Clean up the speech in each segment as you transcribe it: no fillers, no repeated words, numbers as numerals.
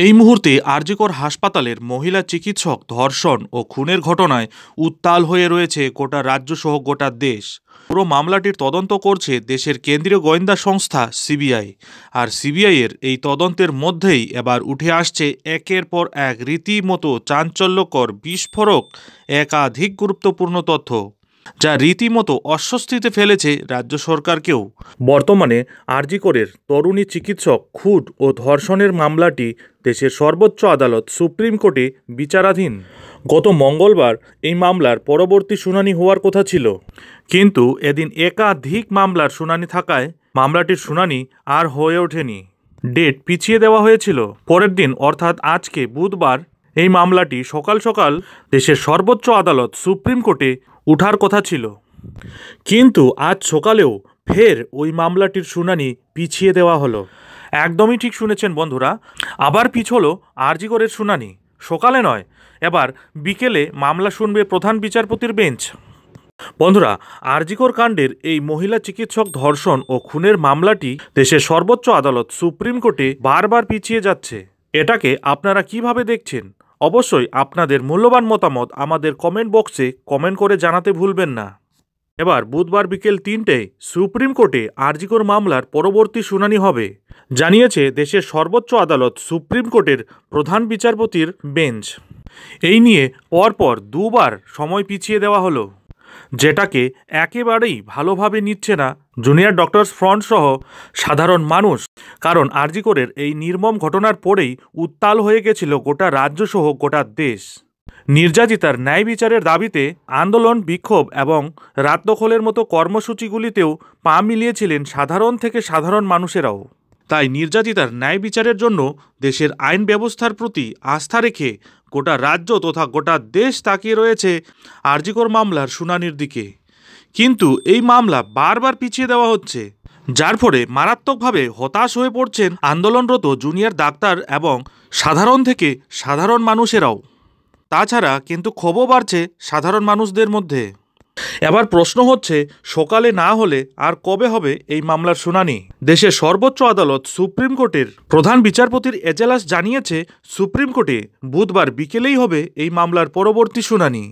এই মুহূর্তে আরজিকর হাসপাতালের মহিলা চিকিৎসক ধর্ষণ ও খুনের ঘটনায় উত্তাল হয়ে রয়েছে গোটা রাজ্য সহ গোটা দেশ। পুরো মামলাটির তদন্ত করছে দেশের কেন্দ্রীয় গোয়েন্দা সংস্থা সিবিআই। আর সিবিআইয়ের এই তদন্তের মধ্যেই এবার উঠে আসছে একের পর এক রীতিমতো চাঞ্চল্যকর বিস্ফোরক একাধিক গুরুত্বপূর্ণ তথ্য, যা রীতিমতো অস্বস্তিতে ফেলেছে রাজ্য সরকারকেও। বর্তমানে আরজিকরের তরুণী চিকিৎসক খুন ও ধর্ষণের মামলাটি দেশের সর্বোচ্চ আদালত সুপ্রিম কোর্টে বিচারাধীন। গত মঙ্গলবার এই মামলার পরবর্তী শুনানি হওয়ার কথা ছিল, কিন্তু এদিন একাধিক মামলার শুনানি থাকায় মামলাটির শুনানি আর হয়ে ওঠেনি। ডেট পিছিয়ে দেওয়া হয়েছিল পরের দিন, অর্থাৎ আজকে বুধবার এই মামলাটি সকাল সকাল দেশের সর্বোচ্চ আদালত সুপ্রিম কোর্টে উঠার কথা ছিল, কিন্তু আজ সকালেও ফের ওই মামলাটির শুনানি পিছিয়ে দেওয়া হলো। একদমই ঠিক শুনেছেন বন্ধুরা, আবার পিছল আরজিকরের শুনানি। সকালে নয়, এবার বিকেলে মামলা শুনবে প্রধান বিচারপতির বেঞ্চ। বন্ধুরা, আরজিকর কাণ্ডের এই মহিলা চিকিৎসক ধর্ষণ ও খুনের মামলাটি দেশের সর্বোচ্চ আদালত সুপ্রিম কোর্টে বারবার পিছিয়ে যাচ্ছে। এটাকে আপনারা কিভাবে দেখছেন? অবশ্যই আপনাদের মূল্যবান মতামত আমাদের কমেন্ট বক্সে কমেন্ট করে জানাতে ভুলবেন না। এবার বুধবার বিকেল 3টায় সুপ্রিম কোর্টে আরজিকর মামলার পরবর্তী শুনানি হবে, জানিয়েছে দেশের সর্বোচ্চ আদালত সুপ্রিম কোর্টের প্রধান বিচারপতির বেঞ্চ। এই নিয়ে পরপর দুবার সময় পিছিয়ে দেওয়া হলো, যেটাকে একেবারেই ভালোভাবে নিচ্ছে না জুনিয়র ডক্টরস ফ্রন্ট সহ সাধারণ মানুষ। কারণ আরজিকরের এই নির্মম ঘটনার পরেই উত্তাল হয়ে গেছিল গোটা রাজ্য সহ গোটা দেশ। নির্যাতিতার ন্যায় বিচারের দাবিতে আন্দোলন, বিক্ষোভ এবং রাত দখলের মতো কর্মসূচিগুলিতেও পা মিলিয়েছিলেন সাধারণ থেকে সাধারণ মানুষেরাও। তাই নির্যাতিতার ন্যায় বিচারের জন্য দেশের আইন ব্যবস্থার প্রতি আস্থা রেখে গোটা রাজ্য তথা গোটা দেশ তাকিয়ে রয়েছে আরজিকর মামলার শুনানির দিকে। কিন্তু এই মামলা বারবার পিছিয়ে দেওয়া হচ্ছে, যার ফলে মারাত্মকভাবে হতাশ হয়ে পড়ছেন আন্দোলনরত জুনিয়র ডাক্তার এবং সাধারণ থেকে সাধারণ মানুষেরাও। তাছাড়া কিন্তু ক্ষোভও বাড়ছে সাধারণ মানুষদের মধ্যে। এবার প্রশ্ন হচ্ছে, সকালে না হলে আর কবে হবে এই মামলার শুনানি? দেশের সর্বোচ্চ আদালত সুপ্রিম কোর্টের প্রধান বিচারপতির এজলাস জানিয়েছে সুপ্রিম কোর্টে বুধবার বিকেলেই হবে এই মামলার পরবর্তী শুনানি।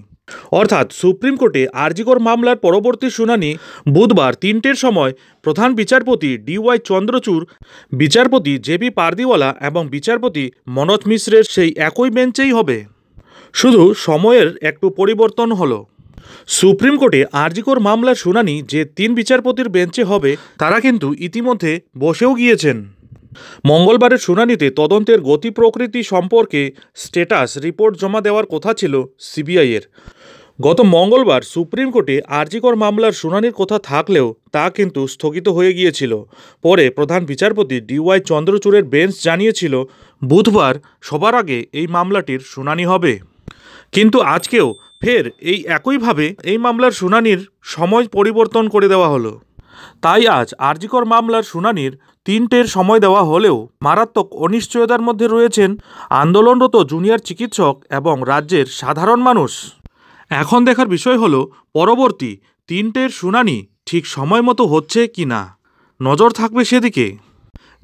অর্থাৎ সুপ্রিম কোর্টে আরজিকর মামলার পরবর্তী শুনানি বুধবার 3টের সময় প্রধান বিচারপতি DY চন্দ্রচূড়, বিচারপতি JB পারদিওয়ালা এবং বিচারপতি মনোজ মিশ্রের সেই একই বেঞ্চেই হবে। শুধু সময়ের একটু পরিবর্তন হলো। সুপ্রিম কোর্টে আরজিকর মামলার শুনানি যে 3 বিচারপতির বেঞ্চে হবে, তারা কিন্তু ইতিমধ্যে বসেও গিয়েছেন। মঙ্গলবারের শুনানিতে তদন্তের গতি প্রকৃতি সম্পর্কে স্ট্যাটাস রিপোর্ট জমা দেওয়ার কথা ছিল সিবিআইয়ের। গত মঙ্গলবার সুপ্রিম কোর্টে আরজিকর মামলার শুনানির কথা থাকলেও তা কিন্তু স্থগিত হয়ে গিয়েছিল। পরে প্রধান বিচারপতি DY চন্দ্রচূড়ের বেঞ্চ জানিয়েছিল বুধবার সবার আগে এই মামলাটির শুনানি হবে। কিন্তু আজকেও ফের এই একইভাবে এই মামলার শুনানির সময় পরিবর্তন করে দেওয়া হলো। তাই আজ আরজিকর মামলার শুনানির 3টের সময় দেওয়া হলেও মারাত্মক অনিশ্চয়তার মধ্যে রয়েছেন আন্দোলনরত জুনিয়র চিকিৎসক এবং রাজ্যের সাধারণ মানুষ। এখন দেখার বিষয় হলো পরবর্তী 3টের শুনানি ঠিক সময় মতো হচ্ছে কি না, নজর থাকবে সেদিকে।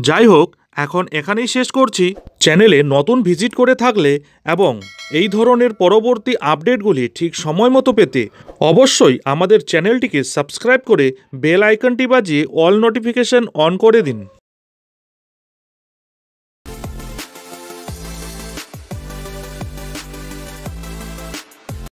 যাই হোক, এখন এখানেই শেষ করছি। চ্যানেলে নতুন ভিজিট করে থাকলে এবং এই ধরনের পরবর্তী আপডেটগুলি ঠিক সময় মতো পেতে অবশ্যই আমাদের চ্যানেলটিকে সাবস্ক্রাইব করে বেল আইকনটি বাজিয়ে অল নোটিফিকেশন অন করে দিন।